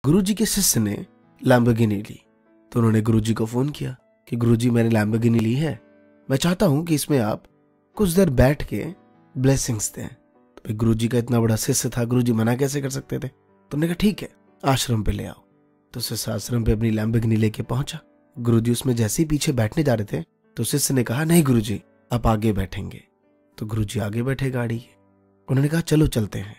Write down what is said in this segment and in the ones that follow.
गुरुजी के शिष्य ने लैम्बोर्गिनी ली तो उन्होंने गुरुजी को फोन किया कि गुरुजी मैंने लैम्बोर्गिनी ली है, मैं चाहता हूं कि इसमें आप कुछ देर बैठ के ब्लेसिंग्स दें। तो भाई गुरुजी का इतना बड़ा शिष्य था, गुरुजी मना कैसे कर सकते थे। तो उन्होंने कहा ठीक है, आश्रम पे ले आओ। तो शिष्य आश्रम पे अपनी लैम्बोर्गिनी लेके पहुंचा। गुरुजी उसमें जैसे ही पीछे बैठने जा रहे थे तो शिष्य ने कहा नहीं गुरुजी आप आगे बैठेंगे। तो गुरुजी आगे बैठे गाड़ी के। उन्होंने कहा चलो चलते हैं।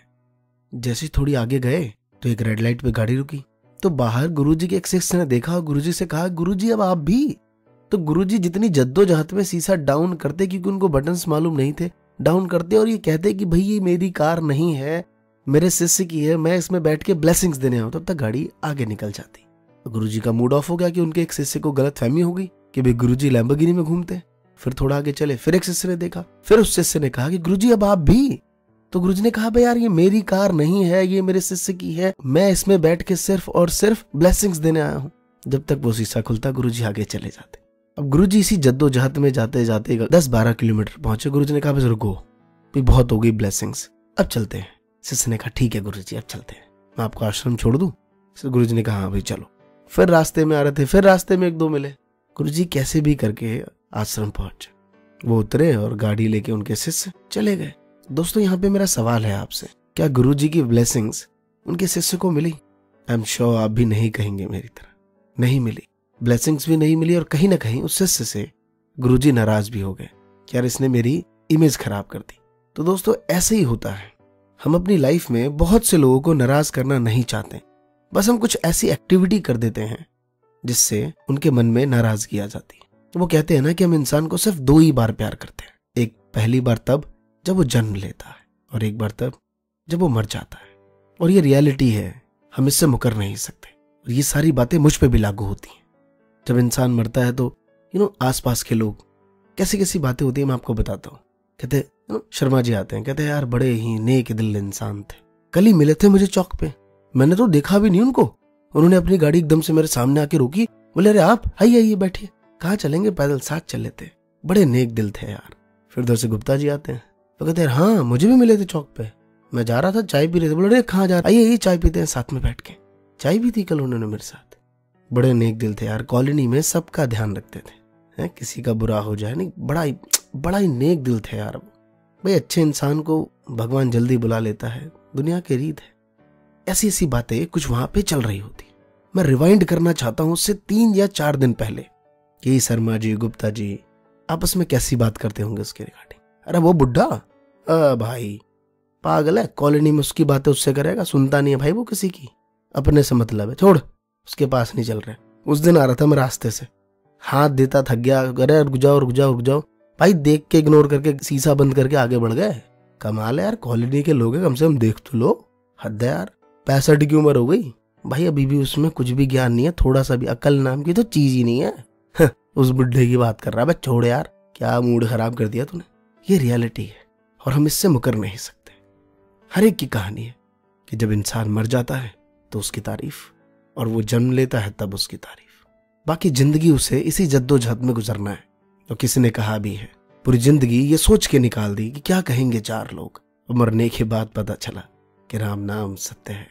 जैसे थोड़ी आगे गए तो एक रेड लाइट पे गाड़ी रुकी। तो बाहर गुरुजी के एक शिष्य ने देखा और गुरुजी से कहा गुरुजी अब आप भी। तो गुरुजी जितनी जद्दोजहद में शीशा डाउन करते, क्योंकि उनको बटन्स मालूम नहीं थे, डाउन करते और ये कहते कि भाई ये मेरी कार नहीं है, मेरे शिष्य की है, मैं इसमें बैठ के ब्लेसिंग्स देने आऊं, तब तक गाड़ी आगे निकल जाती। तो गुरुजी का मूड ऑफ हो गया कि उनके एक शिष्य को गलतफहमी हो गई कि भाई गुरुजी लैम्बोर्गिनी में घूमते। फिर थोड़ा आगे चले, फिर एक शिष्य ने देखा, फिर उस शिष्य ने कहा कि गुरुजी अब आप भी। तो गुरुजी ने कहा भाई यार ये मेरी कार नहीं है, ये मेरे शिष्य की है, मैं इसमें बैठ के सिर्फ और सिर्फ ब्लेसिंग्स देने आया हूँ। जब तक वो शीशा खुलता गुरुजी आगे चले जाते। अब गुरुजी इसी जद्दोजहद में जाते जाते 10-12 किलोमीटर पहुंचे। गुरुजी ने कहा बस रुको, भाई बहुत हो गई ब्लेसिंग्स, अब चलते हैं। शिष्य ने कहा ठीक है गुरुजी अब चलते हैं, मैं आपको आश्रम छोड़ दूं। गुरुजी ने कहा हाँ भाई चलो। फिर रास्ते में आ रहे थे, फिर रास्ते में एक दो मिले। गुरुजी कैसे भी करके आश्रम पहुंचे। वो उतरे और गाड़ी लेके उनके शिष्य चले गए। दोस्तों यहाँ पे मेरा सवाल है आपसे, क्या गुरुजी की ब्लेसिंग्स उनके शिष्य को मिली? आई एम श्योर आप भी नहीं कहेंगे मेरी तरह, नहीं मिली। ब्लेसिंग्स भी नहीं मिली और कहीं ना कहीं उस शिष्य से गुरुजी नाराज भी हो गए कि यार इसने मेरी इमेज खराब कर दी। तो दोस्तों ऐसे ही होता है, हम अपनी लाइफ में बहुत से लोगों को नाराज करना नहीं चाहते, बस हम कुछ ऐसी एक्टिविटी कर देते हैं जिससे उनके मन में नाराजगी आ जाती है। तो वो कहते हैं ना कि हम इंसान को सिर्फ 2 ही बार प्यार करते हैं, एक पहली बार तब जब वो जन्म लेता है और एक बार तब जब वो मर जाता है। और ये रियलिटी है, हम इससे मुकर नहीं सकते। और ये सारी बातें मुझ पे भी लागू होती हैं। जब इंसान मरता है तो आसपास के लोग कैसी कैसी बातें होती है मैं आपको बताता हूँ। कहते शर्मा जी आते हैं, कहते हैं यार बड़े ही नेक दिल इंसान थे, कल ही मिले थे मुझे चौक पे, मैंने तो देखा भी नहीं उनको, उन्होंने अपनी गाड़ी एकदम से मेरे सामने आके रोकी, बोले अरे आप आइए बैठिए, कहाँ चलेंगे, पैदल साथ चल लेते, बड़े नेक दिल थे यार। फिर उधर से गुप्ता जी आते हैं, तो कहते हैं हाँ मुझे भी मिले थे चौक पे, मैं जा रहा था चाय पी रहे थे, बोले कहाँ जा रहे, आइए चाय पीते हैं साथ में बैठ के। चाय भी थी कल उन्होंने मेरे साथ। बड़े नेक दिल थे यार, कॉलोनी में सबका ध्यान रखते थे, किसी का बुरा हो जाए नहीं, बड़ा ही नेक दिल थे यार। भाई अच्छे इंसान को भगवान जल्दी बुला लेता है, दुनिया की रीत है। ऐसी ऐसी बातें कुछ वहां पे चल रही होती। मैं रिवाइंड करना चाहता हूं उससे 3 या 4 दिन पहले कि शर्मा जी गुप्ता जी आपस में कैसी बात करते होंगे उसके रिगार्डिंग। अरे वो बुढ़ा भाई पागल है, कॉलोनी में उसकी बातें उससे करेगा, सुनता नहीं है भाई वो किसी की, अपने से मतलब है, छोड़ उसके पास नहीं चल रहे। उस दिन आ रहा था मैं रास्ते से, हाथ देता थक गया, अरे रुक जाओ भाई, देख के इग्नोर करके शीशा बंद करके आगे बढ़ गए। कमाल है यार, कॉलोनी के लोग हैं, कम से कम देख तो लो, हद है यार। 65 की उम्र हो गई भाई, अभी भी उसमें कुछ भी ज्ञान नहीं है, थोड़ा सा भी अकल नाम की तो चीज ही नहीं है। उस बुढ़े की बात कर रहा है, छोड़ यार, क्या मूड खराब कर दिया तूने। ये रियलिटी है और हम इससे मुकर नहीं सकते। हर एक की कहानी है कि जब इंसान मर जाता है तो उसकी तारीफ, और वो जन्म लेता है तब उसकी तारीफ। बाकी जिंदगी उसे इसी जद्दोजहद में गुजरना है। तो किसी ने कहा भी है, पूरी जिंदगी ये सोच के निकाल दी कि क्या कहेंगे 4 लोग, और मरने के बाद पता चला कि राम नाम सत्य है।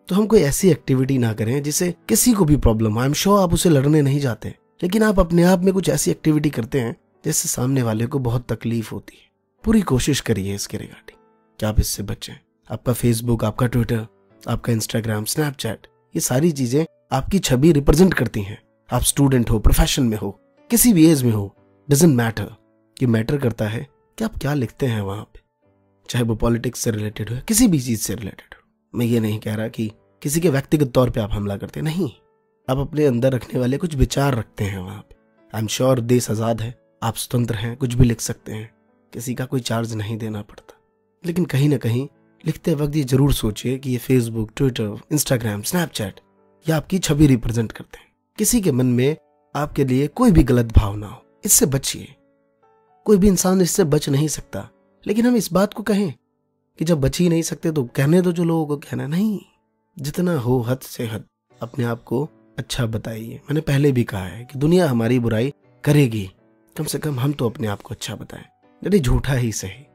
तो हम कोई ऐसी एक्टिविटी ना करें जिससे किसी को भी प्रॉब्लम हो। आई एम श्योर आप उसे लड़ने नहीं जाते, लेकिन आप अपने आप में कुछ ऐसी एक्टिविटी करते हैं जिससे सामने वाले को बहुत तकलीफ होती है। पूरी कोशिश करिए इसके रिगार्डिंग कि आप इससे बचें। आपका फेसबुक, आपका ट्विटर, आपका इंस्टाग्राम, स्नैपचैट, ये सारी चीजें आपकी छवि रिप्रेजेंट करती हैं। आप स्टूडेंट हो, प्रोफेशन में हो, किसी भी एज में हो, डजंट मैटर। कि मैटर करता है कि आप क्या लिखते हैं वहां पे, चाहे वो पॉलिटिक्स से रिलेटेड हो, किसी भी चीज से रिलेटेड हो। मैं ये नहीं कह रहा कि किसी के व्यक्तिगत तौर पे आप हमला करते, नहीं, आप अपने अंदर रखने वाले कुछ विचार रखते हैं वहां पे। आई एम श्योर देश आजाद है, आप स्वतंत्र हैं, कुछ भी लिख सकते हैं, किसी का कोई चार्ज नहीं देना पड़ता। लेकिन कहीं ना कहीं लिखते वक्त ये जरूर सोचिए कि ये फेसबुक, ट्विटर, इंस्टाग्राम, स्नैपचैट ये आपकी छवि रिप्रेजेंट करते हैं। किसी के मन में आपके लिए कोई भी गलत भाव ना हो, इससे बचिए। कोई भी इंसान इससे बच नहीं सकता, लेकिन हम इस बात को कहें कि जब बच ही नहीं सकते तो कहने दो जो लोगों को कहना। नहीं, जितना हो हद से हद अपने आप को अच्छा बताइए। मैंने पहले भी कहा है कि दुनिया हमारी बुराई करेगी, कम से कम हम तो अपने आप को अच्छा बताएं, यदि झूठा ही सही।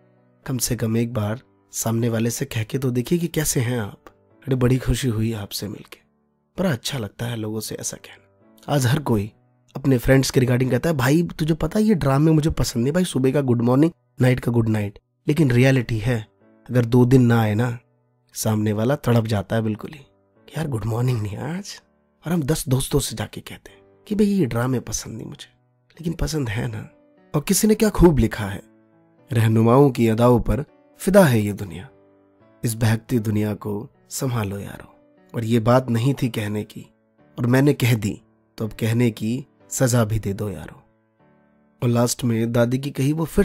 कम से कम एक बार सामने वाले से कह के तो देखिए कि कैसे हैं आप। अरे बड़ी खुशी हुई आपसे मिलके, बड़ा अच्छा लगता है लोगों से ऐसा कहना। आज हर कोई अपने फ्रेंड्स के रिगार्डिंग कहता है, भाई तुझे पता है ये ड्रामे मुझे पसंद नहीं, भाई सुबह का गुड मॉर्निंग, नाइट का गुड नाइट। लेकिन रियलिटी है, अगर 2 दिन ना आए ना, सामने वाला तड़प जाता है बिल्कुल ही कि यार गुड मॉर्निंग नहीं आज। और हम 10 दोस्तों से जाके कहते हैं कि भाई ये ड्रामे पसंद नहीं मुझे, लेकिन पसंद है ना। और किसी ने क्या खूब लिखा है, रहनुमाओं की अदाओं पर फिदा है ये दुनिया, इस बहकती दुनिया को संभालो यारो। और ये बात नहीं थी कहने की, और मैंने कह दी, तो अब कहने की सजा भी दे दो यारो। और लास्ट में दादी की कही वो फिर